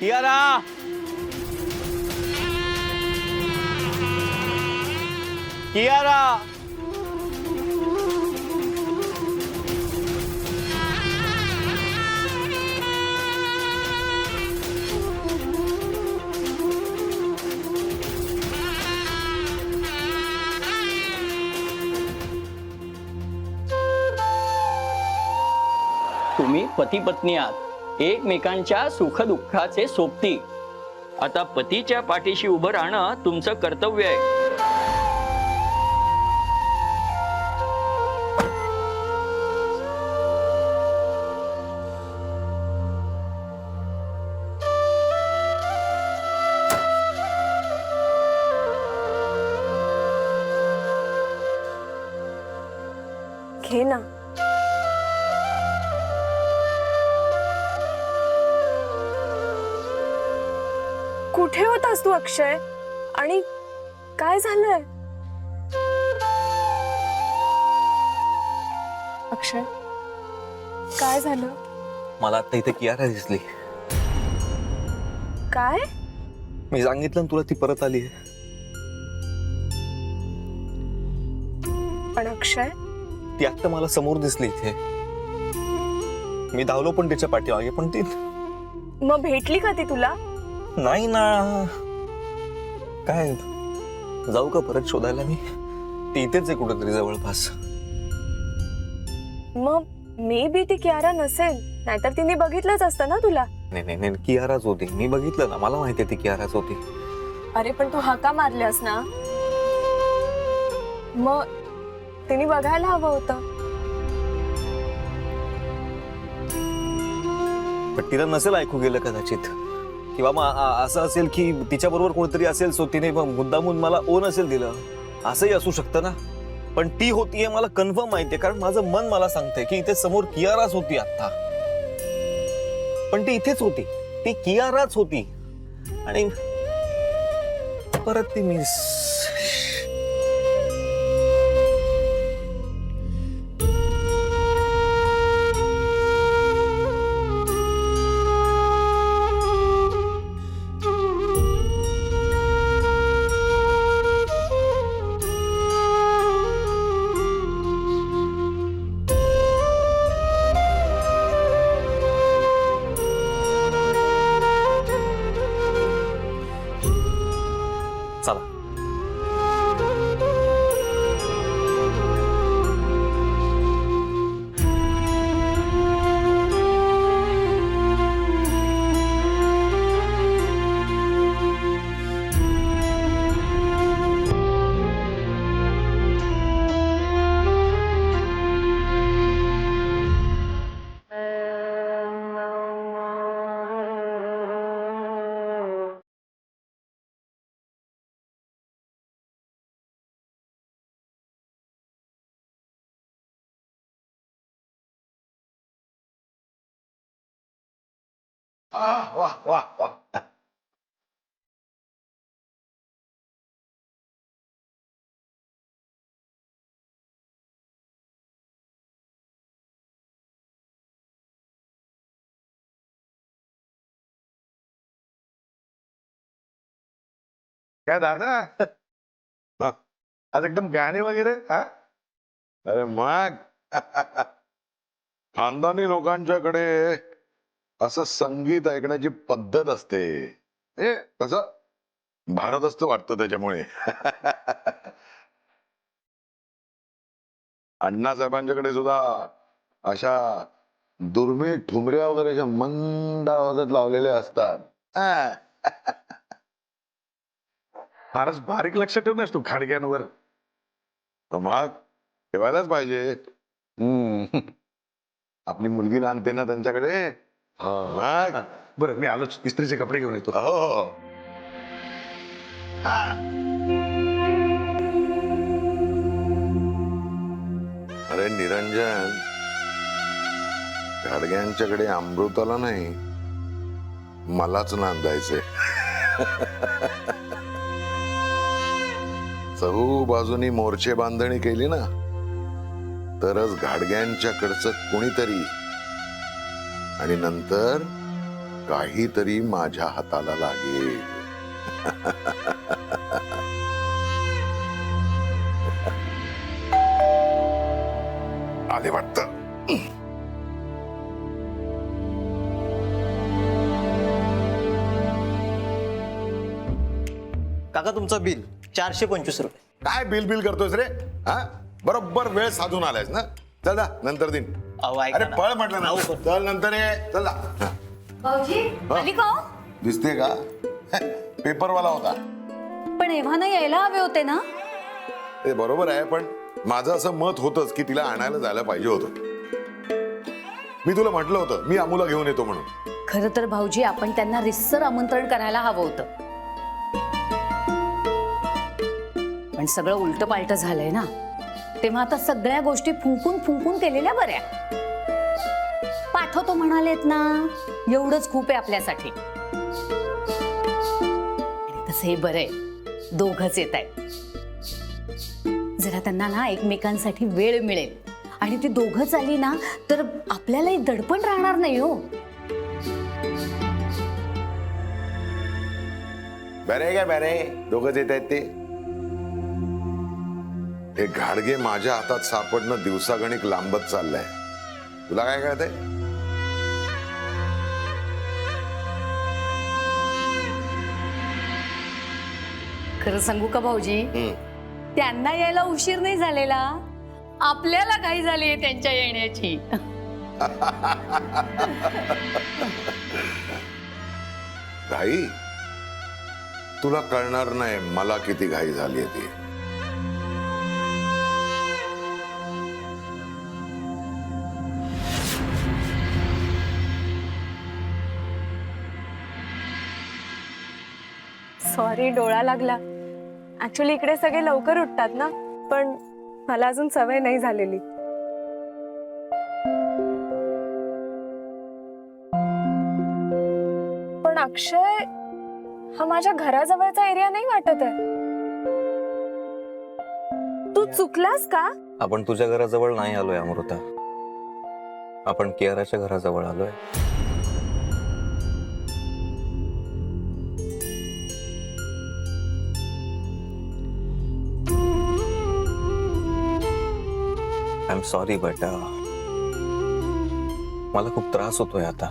कियारा कियारा तुम्ही पती पत्नी आहात, एकमेकांच्या सुखदुःखाचे सोबती. आता पतीच्या पाठीशी उभं राहणं तुमचं कर्तव्य आहे. घे ना. कुठे होतास तू अक्षय? आणि काय झालंय? अक्षय, काय झालं? मला आता इथे कियारा दिसली. काय? मी सांगितलं ना तुला, ती परत आली आहे. पण अक्षय, ती आता मला समोर दिसली इथे. मी धावलो पण तिच्या पाठीमागे, पण ती मग भेटली का ती तुला? नाही ना. काय जाऊ का परत शोधायला मी? ती इथेच आहे कुठेतरी जवळपास. मग मे बी ती कियारा नसेल, नाहीतर तिने बघितलंच असतं ना तुला. नाही नाही नाही, कियाराच होती. मी बघितलं ना, मला माहिती आहे ती कियाराच होती. अरे पण तू हाका मारल्यास ना, मग तिने बघायला हवं होतं. पण तिला नसेल ऐकू गेलं कदाचित, किंवा मग असं असेल की तिच्या बरोबर कोणतरी असेल, सो तिने मुद्दामून मला ओ नसेल दिलं. असंही असू शकतं ना. पण ती होतीये मला कन्फर्म माहितीये, कारण माझं मन मला सांगतंय की इथे समोर कियाराच होती आता. पण ती इथेच होती, ती कियाराच होती. आणि परत ती मिस. चला. वाह वाह वाह. काय दादा, आज एकदम गाणे वगैरे? हा, अरे मग खानदानी लोकांच्याकडे असं संगीत ऐकण्याची पद्धत असते. हे कसं भारदस्त वाटतं त्याच्यामुळे. अण्णासाहेबांच्याकडे सुद्धा अशा दुर्मिळ ठुमऱ्या वगैरे अशा मंद आवाजात लावलेल्या असतात. हा. फारच बारीक लक्ष ठेवूनस तू खाडक्यांवर. मग ठेवायलाच पाहिजे. आपली मुलगी आणते ना त्यांच्याकडे. मग बरं, मी आलोच, इस्त्रीचे कपडे घेऊन येतो. हो. अरे निरंजन, गाडग्यांच्याकडे अमृताला नाही, मलाच नांदायचंय. चहू बाजूनी मोर्चे बांधणी केली ना, तरच घाडग्यांच्याकडचं कोणीतरी, आणि नंतर काहीतरी माझ्या हाताला लागेल. आले वाटतं. काका तुमचं बिल 425 रुपये. काय बिल बिल करतोयस रे? हा, बरोबर वेळ साधून आलायस ना. चल ना, नंतर दिन. अहो, ऐका अरे ना. पळ म्हटलं ना. अहो, चल नंतर ये. चल ना. हा. भाऊजी आली का हो? दिसते का? पेपरवाला होता. पण एव्हाना यायला हवे होते ना. ते बरोबर आहे, पण माझं असं मत होतंच की तिला आणायला जायला पाहिजे होतं. मी तुला म्हटलं होतं मी अमूला घेऊन येतो म्हणून. खरं तर भाऊजी आपण त्यांना रिस्सर आमंत्रण करायला हवं होतं, पण सगळं उलट पालट झालंय ना. तेव्हा आता सगळ्या गोष्टी फुंकून फुंकून केलेल्या बऱ्या. पाठवतो म्हणालेत ना, एवढंच खूप आहे आपल्यासाठी. तसं हे बरंय, दोघच येत आहेत. जरा त्यांना ना एकमेकांसाठी वेळ मिळेल आणि ती दोघंच आली ना तर आपल्यालाही दडपण राहणार नाही हो. बरे काय बरे, दोघच येत आहेत ते. हे घाडगे माझ्या हातात सापडणं दिवसागणिक लांबत चाललंय. तुला काय कळतंय? खरं सांगू का भाऊजी, त्यांना यायला उशीर नाही झालेला, आपल्याला घाई झाली त्यांच्या येण्याची. घाई? तुला कळणार नाही मला किती घाई झाली ती. सॉरी, डोळा लागला. ऍक्च्युली इकडे सगळे लवकर उठतात ना, पण मला अजून सवय नाही झालेली. पण अक्षय, हा माझ्या घराजवळचा एरिया नाही वाटत आहे. तू चुकलास का? आपण तुझ्या घराजवळ नाही आलोय अमृता, आपण कियाराच्या घराजवळ आलोय. आय एम सॉरी बट मला खूप त्रास होतोय आता,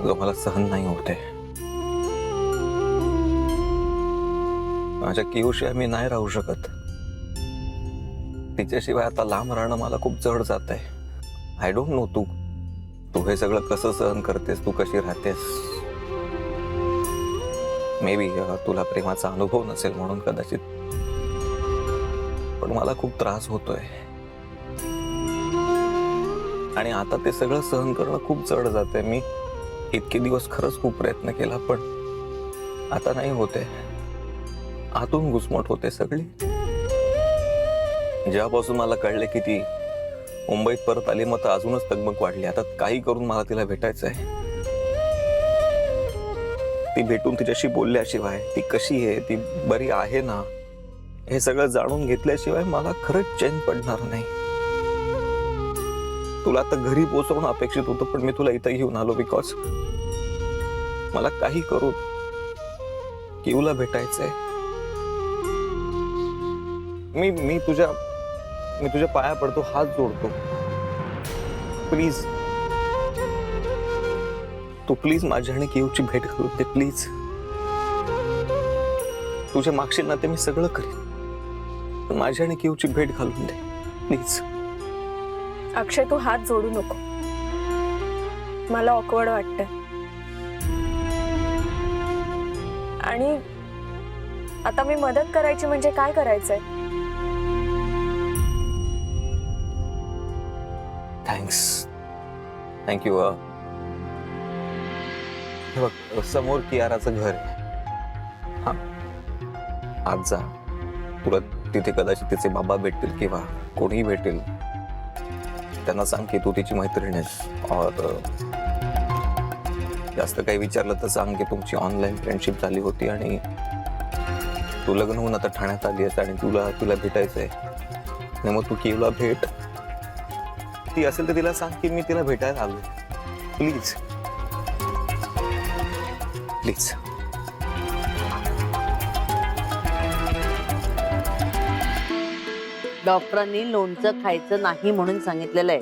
जो मला सहन नाही होते. माझ्या कियूशिवाय मी नाही राहू शकत. तिच्याशिवाय आता लांब राहणं मला खूप जड जात आहे. आय डोंट नो तू हे सगळं कसं सहन करतेस, तू कशी राहतेस. मे बी तुला प्रेमाचा अनुभव नसेल म्हणून कदाचित, पण मला खूप त्रास होतोय आणि आता ते सगळं सहन करणं खूप जड जात आहे. मी इतके दिवस खरंच खूप प्रयत्न केला, पण आता नाही होते. आतून घुसमट होते सगळी. जेव्हापासून मला कळले की ती मुंबईत परत आली, मग अजूनच तगमग वाढली. आता काही करून मला तिला भेटायचं आहे. ती भेटून तिच्याशी बोलल्याशिवाय, ती कशी आहे, ती बरी आहे ना, हे सगळं जाणून घेतल्याशिवाय मला खरंच चैन पडणार नाही. तुला आता घरी पोहोचवणं अपेक्षित होतं, पण मी तुला इथं घेऊन आलो बिकॉज मला काही करून किऊला भेटायचंय. मी तुझ्या पाया पडतो, हात जोडतो. प्लीज, तू प्लीज माझ्या आणि किऊची भेट करून दे प्लीज. तुझ्या मागशील ना ते मी सगळं करेन, पण माझ्या आणि किऊची भेट घालून दे प्लीज. अक्षय, तू हात जोडू नको, मला ऑकवर्ड वाटतंय. आणि आता मी मदत करायची म्हणजे काय करायचंय? थँक्यू. हे बघ, समोर कियाराचं घर आहे. हा, आज जा. तुला तिथे कदाचित तिचे बाबा भेटतील किंवा कोणीही भेटेल. त्यांना सांग की तू तिची मैत्रीण आहेस. और जास्त काही विचारलं तर सांग की तुमची ऑनलाईन फ्रेंडशिप झाली होती आणि तू लग्न होऊन आता ठाण्यात आली आहेस आणि तुला भेटायचंय. आणि मग तू कियूला भेट. ती असेल तर तिला सांग की मी तिला भेटायला आलो. Please please. डॉक्टरांनी लोणचं खायचं नाही म्हणून सांगितलेलं आहे.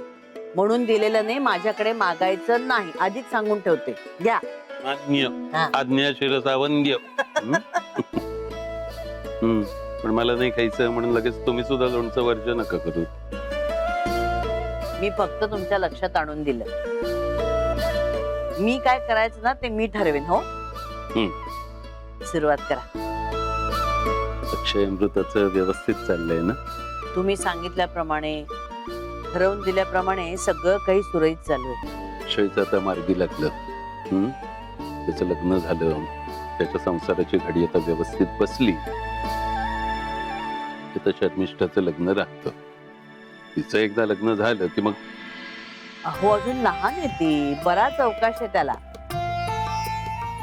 म्हणून दिलेलं नाही, माझ्याकडे मागायचं नाही, आधीच सांगून ठेवते. घ्या. आज्ञा हा. आज्ञा शिरसा वंद्य. पण मला नाही खायचं म्हणून लगेच तुम्ही सुद्धा लोणचं वर्ज नका करू. मी फक्त तुमच्या लक्षात आणून दिलं. मी काय करायचं ना ते मी ठरवेन. हो, सुरुवात करा. अक्षय अमृताचं व्यवस्थित चाललंय ना? तुम्ही सांगितल्याप्रमाणे, ठरवून दिल्याप्रमाणे सगळं काही सुरळीत चालू आहे. अक्षयचं आता मार्गी लागलं. त्याचं लग्न झालं, त्याच्या संसाराची घडी आता व्यवस्थित बसली. आता शर्मिष्ठाचं लग्न राहतं. तिचं एकदा लग्न झालं की मग अहो, अजून लहान आहे ती, बराच अवकाश आहे त्याला.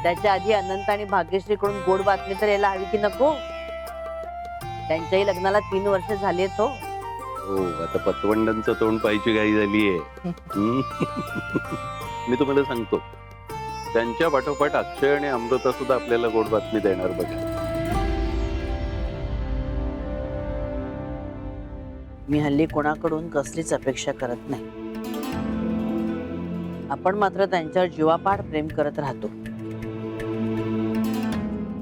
त्याच्या आधी अनंत आणि भाग्यश्रीकडून गोड बातमी तर यायला हवी की नको? त्यांच्याही लग्नाला 3 वर्ष झाली आहेत. हो, आता पतवंडांचं तोंड पाहायची घाई झालीये. मी तुम्हाला सांगतो, त्यांच्या पाठोपाठ अक्षय आणि अमृता सुद्धा आपल्याला गोड बातमी देणार बघा. मी हल्ली कोणाकडून कसलीच अपेक्षा करत नाही. आपण मात्र त्यांच्यावर जीवापाड प्रेम करत राहतो.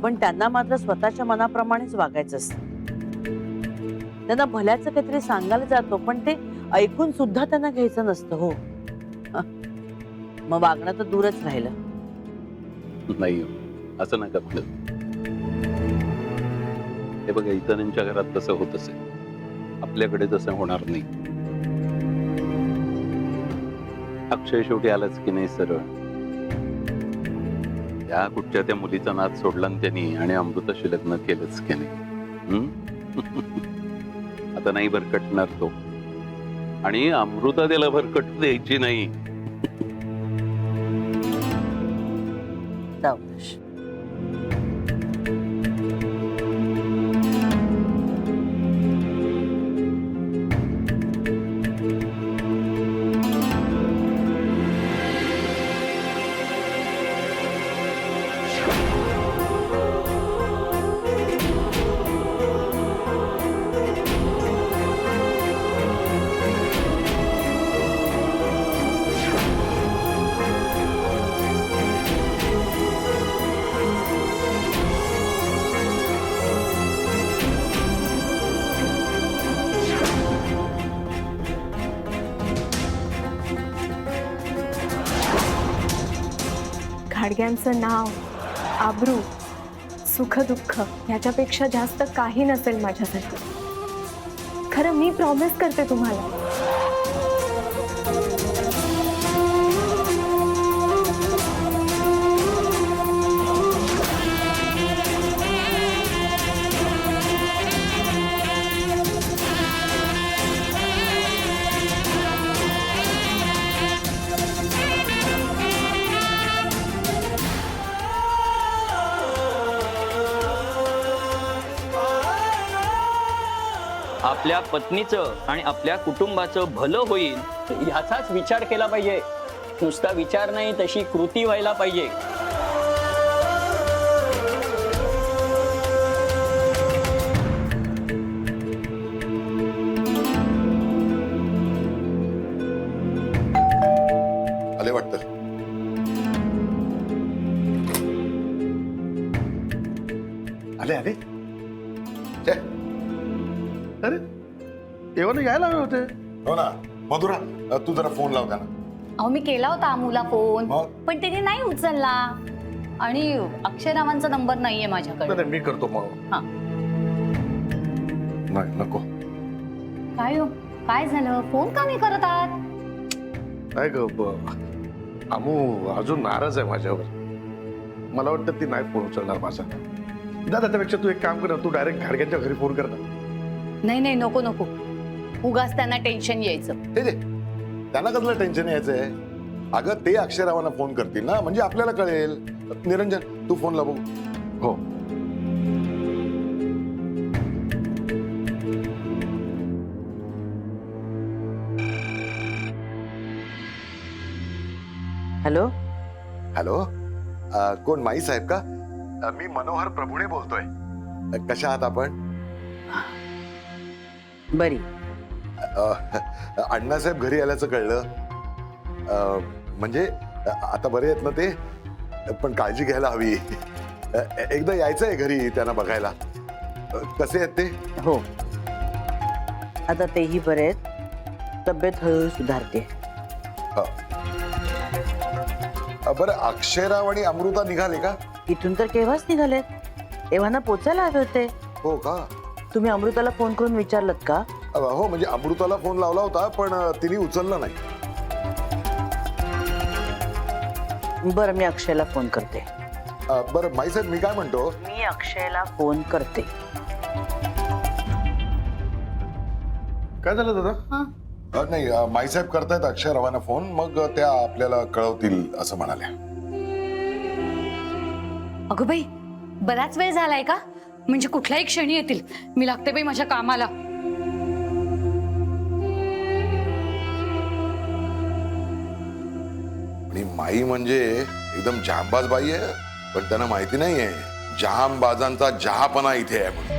पण त्यांना मात्र स्वतःच्या मनाप्रमाणेच वागायचं असतं. त्यांना भल्याचं काहीतरी सांगायला जातो, पण ते ऐकून सुद्धा त्यांना घ्यायचं नसतं. हो, मग वागणं तर दूरच राहिलं. नाही, असं नका आपलं. हे बघा, इतरांच्या घरात तसं होत असेल, आपल्याकडे तसं होणार नाही. अक्षय शेवटी आलाच की नाही सरळ. त्या कुठच्या त्या मुलीचा नाद सोडला ना त्यांनी, आणि अमृताशी लग्न केलंच की नाही. आता नाही भरकटणार तो, आणि अमृता त्याला भरकट द्यायची नाही. सावकाश. घाडग्यांचं नाव, आबरू, सुख-दुःख याच्यापेक्षा जास्त काही नसेल माझ्यासाठी. खरं मी प्रॉमिस करते तुम्हाला. आपल्या पत्नीचं आणि आपल्या कुटुंबाचं भलं होईल ह्याचाच विचार केला पाहिजे. नुसता विचार नाही, तशी कृती व्हायला पाहिजे. आले वाटतं. आले आले. छे. अरे तेव्हा यायला हवे होते. हो ना मधुरा, तू जरा फोन लाव त्यांना. अहो, मी केला होता अमूला फोन, मग? पण त्याने नाही उचलला. आणि अक्षयरावांचा नंबर नाहीये माझ्याकडे. नाही, मी करतो मग. हा. नाही नको. काय हो, काय झालं? फोन का नाही करत आहात? काय ग, अमू अजून नाराज आहे माझ्यावर. मला वाटतं ती नाही फोन उचलणार माझा. दादा, त्यापेक्षा तू एक काम कर ना, तू डायरेक्ट घाडग्यांच्या घरी फोन कर ना. नाही नाही, नको नको, उगाच त्यांना टेन्शन यायचं. हे जे त्यांना कसलं टेन्शन यायचंय? अगं ते अक्षयरावांना फोन करतील ना, म्हणजे आपल्याला कळेल. निरंजन, तू फोन लाव बघू. हो. हॅलो. हॅलो, कोण माई साहेब का? मी मनोहर प्रभुणे बोलतोय. कशा आहात आपण? बरी. अण्णासाहेब घरी आल्याचं कळलं. म्हणजे आता बरे आहेत ना ते? पण काळजी घ्यायला हवी. एकदा यायचंय घरी त्यांना बघायला. कसे आहेत ते? हो, आता तेही बरे आहेत. तब्येत हळूहळू सुधारते. बरं, अक्षयराव आणि अमृता निघाले का? इथून तर केव्हाच निघालेत. एव्हाना पोचायला हवे होते. हो का? तुम्ही अमृताला फोन करून विचारलत का? हो, म्हणजे अमृताला फोन लावला होता पण तिने उचलला नाही. बरं, मी अक्षयला फोन करते. बरं माई साहेब, मी काय म्हणतो, मी अक्षयला फोन करते. काय झालं दादा? नाही, माई साहेब करतायत अक्षयरावांना फोन, मग त्या आपल्याला कळवतील असं म्हणाल्या. अगं बाई, बराच वेळ झालाय का? म्हणजे कुठल्याही क्षणी येतील. मी लागते बाई माझ्या कामाला. आणि माई म्हणजे एकदम जामबाज बाई आहे, पण त्यांना माहिती नाहीये जहांबाजांचा जहापणा इथे आहे म्हणून.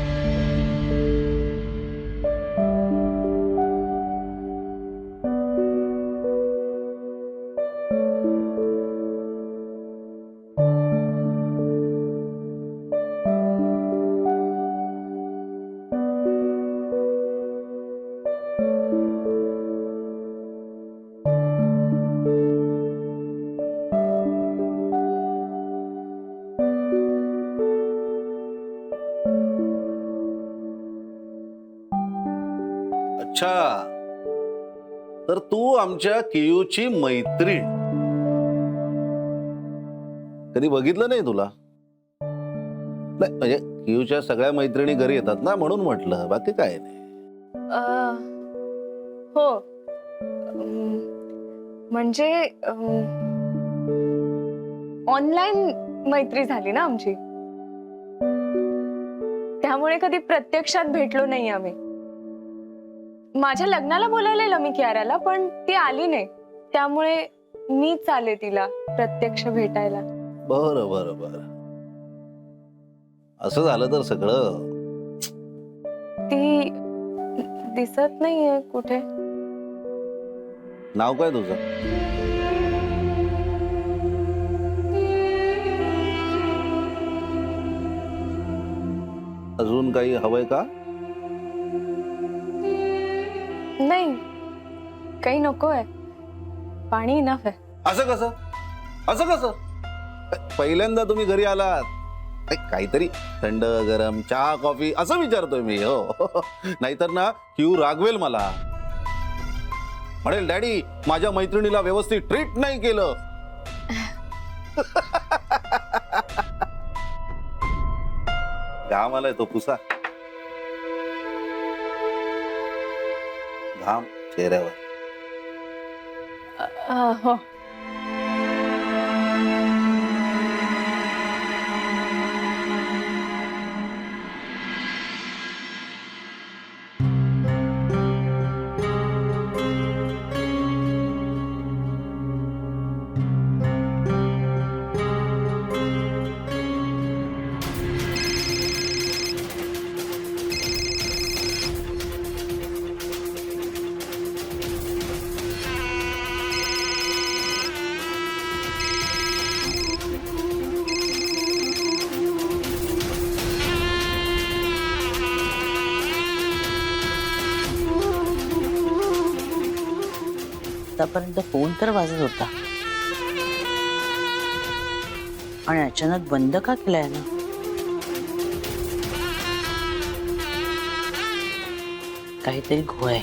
अच्छा, तर तू आमच्या कियूची मैत्रीण. कधी बघितलं नाही तुला? नाही म्हणजे कियूच्या सगळ्या मैत्रिणी घरी येतात ना, म्हणून म्हटलं, बाकी काय नाही. हो, म्हणजे ऑनलाईन मैत्री झाली ना आमची, त्यामुळे कधी प्रत्यक्षात भेटलो नाही आम्ही. माझ्या लग्नाला बोलावलेलं मी कियाराला, पण ती आली नाही, त्यामुळे मीच आले तिला प्रत्यक्ष भेटायला. बरं बरं बरं, असं झालं तर सगळं. ती दिसत नाहीये कुठे. नाव काय तुझं? अजून काही हवंय का? नाही, काही नकोय. पाणी इनफ आहे. असं कसं? असं कसं? पहिल्यांदा तुम्ही घरी आलात, काहीतरी थंड गरम चहा कॉफी असं विचारतोय मी. हो, नाहीतर ना क्यू रागवेल मला, म्हणेल डॅडी माझ्या मैत्रिणीला व्यवस्थित ट्रीट नाही केलं. घाम आलाय तो पुसा, घाम चेहऱ्यावर. हो. आतापर्यंत फोन तर वाजत होता आणि अचानक बंद का केलाय ना? काहीतरी घोळ आहे.